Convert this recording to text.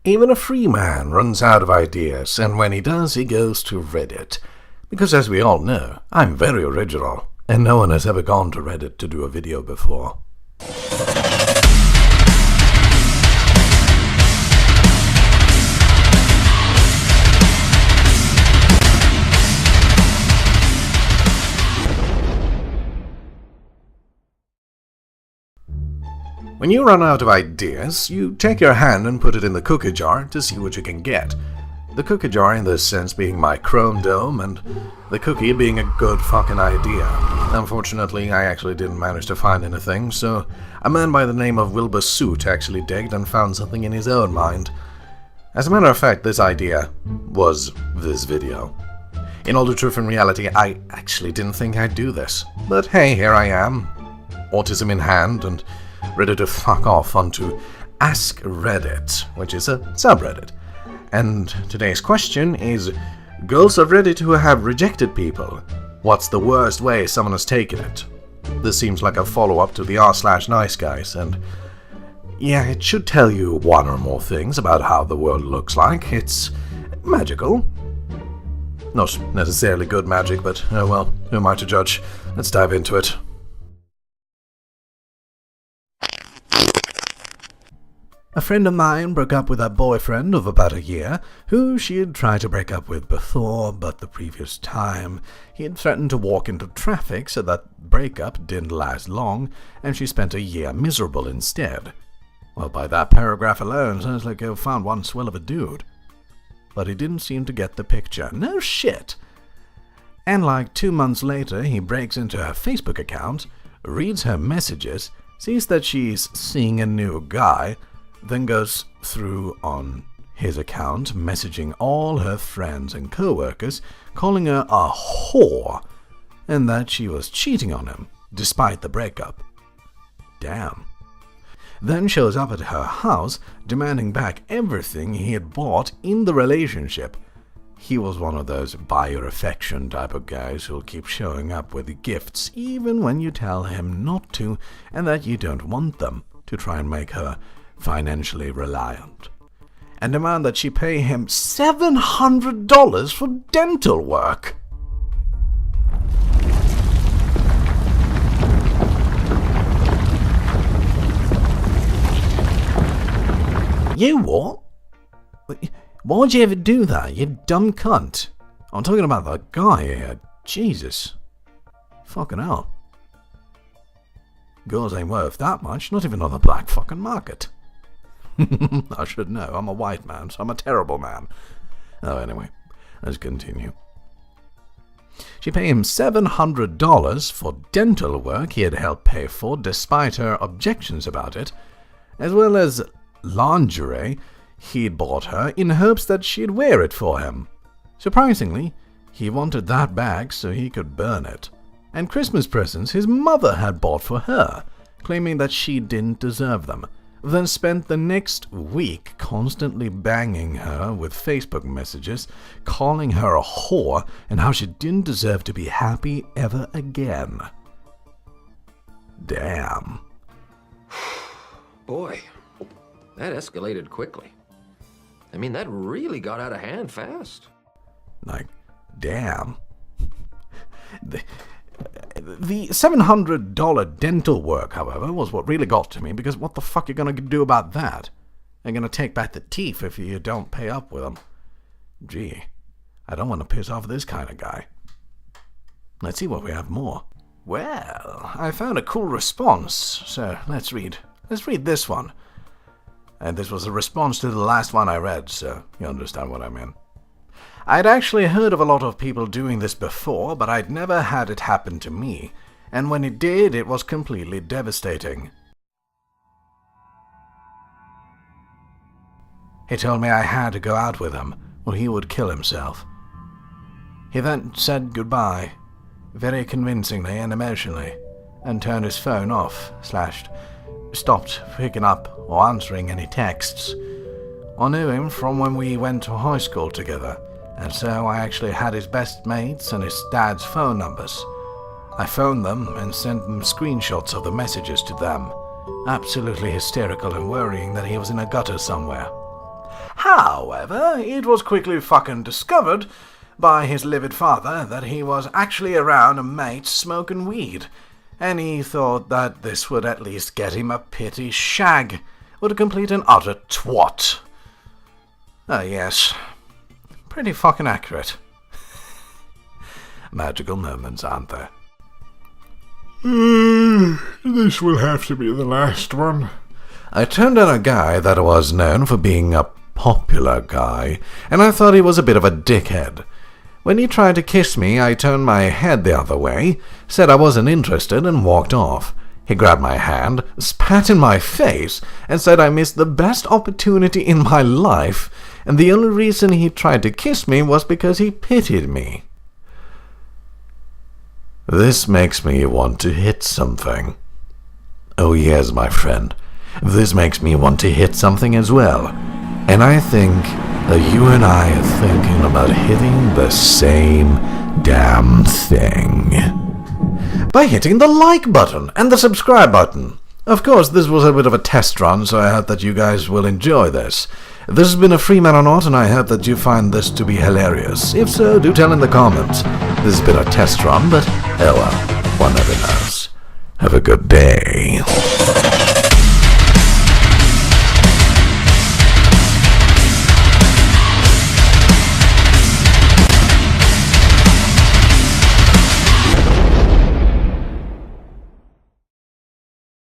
Even a free man runs out of ideas, and when he does, he goes to Reddit. Because as we all know, I'm very original, and no one has ever gone to Reddit to do a video before. When you run out of ideas, you take your hand and put it in the cookie jar to see what you can get. The cookie jar in this sense being my chrome dome, and the cookie being a good fucking idea. Unfortunately, I actually didn't manage to find anything, so a man by the name of Wilbur Soot actually digged and found something in his own mind. As a matter of fact, this idea was this video. In all the truth and reality, I actually didn't think I'd do this. But hey, here I am, autism in hand, and ready to fuck off onto AskReddit, which is a subreddit. And today's question is, girls of Reddit who have rejected people. What's the worst way someone has taken it? This seems like a follow-up to the r/nice guys, and yeah, it should tell you one or more things about how the world looks like. It's magical. Not necessarily good magic, but oh well, who am I to judge? Let's dive into it. A friend of mine broke up with her boyfriend of about a year, who she had tried to break up with before, but the previous time he had threatened to walk into traffic, so that breakup didn't last long, and she spent a year miserable instead. Well, by that paragraph alone, sounds like you found one swell of a dude. But he didn't seem to get the picture. No shit! And like 2 months later, he breaks into her Facebook account, reads her messages, sees that she's seeing a new guy, then goes through on his account, messaging all her friends and co-workers, calling her a whore, and that she was cheating on him, despite the breakup. Damn. Then shows up at her house, demanding back everything he had bought in the relationship. He was one of those buy your affection type of guys who'll keep showing up with gifts even when you tell him not to, and that you don't want them, to try and make her financially reliant, and demand that she pay him $700 for dental work. You what? Why'd you ever do that, you dumb cunt? I'm talking about the guy here. Jesus. Fucking hell. Girls ain't worth that much, not even on the black fucking market. I should know, I'm a white man, so I'm a terrible man. Oh, anyway, let's continue. She paid him $700 for dental work he had helped pay for, despite her objections about it, as well as lingerie he'd bought her in hopes that she'd wear it for him. Surprisingly, he wanted that back so he could burn it. And Christmas presents his mother had bought for her, claiming that she didn't deserve them, then spent the next week constantly banging her with Facebook messages, calling her a whore, and how she didn't deserve to be happy ever again. Damn. Boy, that escalated quickly. I mean, that really got out of hand fast. Like, damn. The $700 dental work, however, was what really got to me, because what the fuck are you going to do about that? They're going to take back the teeth if you don't pay up with them. Gee, I don't want to piss off this kind of guy. Let's see what we have more. Well, I found a cool response, so let's read this one. And this was a response to the last one I read, so you understand what I mean. I'd actually heard of a lot of people doing this before, but I'd never had it happen to me, and when it did, it was completely devastating. He told me I had to go out with him, or he would kill himself. He then said goodbye, very convincingly and emotionally, and turned his phone off, stopped picking up or answering any texts. I knew him from when we went to high school together, and so I actually had his best mates and his dad's phone numbers. I phoned them and sent them screenshots of the messages to them, absolutely hysterical and worrying that he was in a gutter somewhere. However, it was quickly fucking discovered by his livid father that he was actually around a mate smoking weed, and he thought that this would at least get him a pity shag with a complete and utter twat. Yes. Pretty fucking accurate. Magical moments, aren't there? This will have to be the last one. I turned on a guy that was known for being a popular guy, and I thought he was a bit of a dickhead. When he tried to kiss me, I turned my head the other way, said I wasn't interested, and walked off. He grabbed my hand, spat in my face, and said I missed the best opportunity in my life, and the only reason he tried to kiss me was because he pitied me. This makes me want to hit something. Oh yes, my friend, this makes me want to hit something as well. And I think that you and I are thinking about hitting the same damn thing. By hitting the like button and the subscribe button. Of course, this was a bit of a test run, so I hope that you guys will enjoy this. This has been Afreemanornot, and I hope that you find this to be hilarious. If so, do tell in the comments. This has been a test run, but oh well, one never knows. Have a good day.